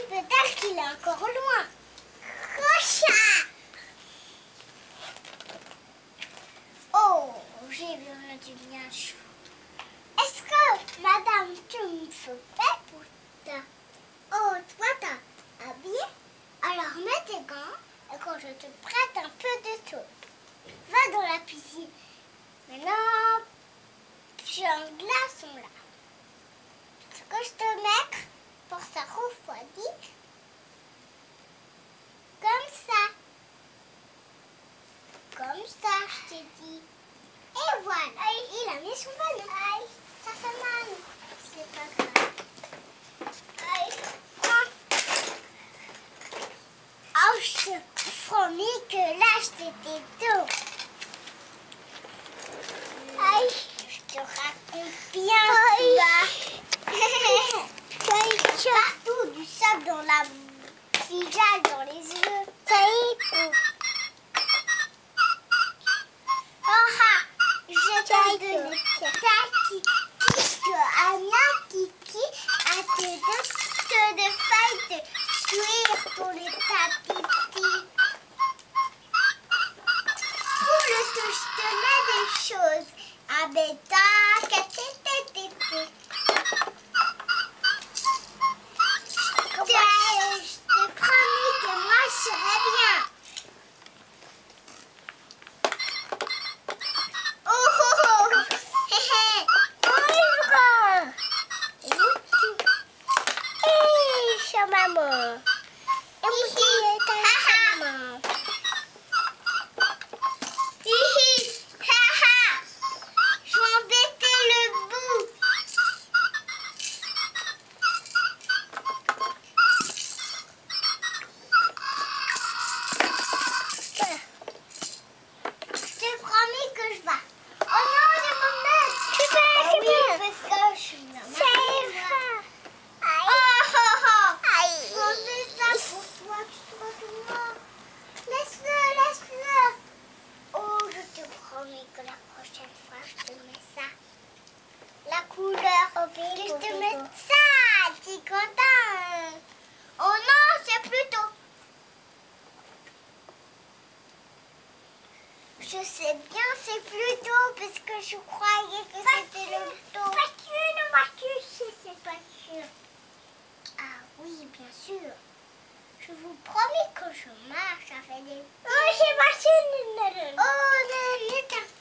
Peut-être qu'il est encore loin. Rocha! Oh, j'ai besoin du bien chaud. Est-ce que, madame, tu me fais pour ça? Oh, toi, t'as habillé? Alors, mets tes gants et quand je te prête un peu de soupe, va dans la piscine. Maintenant, j'ai un glaçon là. Ce que je te mets pour ça refroidir. Comme ça. Comme ça, je t'ai dit. Et voilà. Il a mis son ballon. Ça fait mal. C'est pas grave. Oh, je te promets que là, je t'étais dos. Je te raconte bien. Partout du sable dans la figale, dans les yeux. Je t'ai donné Kiki à tes deux de feuilles de cuir pour les tapis. Pour le tout, je te mets des choses. Ah ben je te promets que moi je serai bien. Maman. Je vais embêter le bout. Je te promets que je vais. Oh non, je vais me mettre. C'est bien. Parce que je suis maman. Que la prochaine fois, je te mets ça. La couleur. Je te mets ça. Tu es content? Oh non, c'est plutôt. Je sais bien, c'est plutôt parce que je croyais que c'était le taux. Pas sûr, moi tu sais, c'est pas sûr. Ah oui, bien sûr. Je vous promets que je marche avec des... Oh, j'ai marché. Oh, ne t'inquiète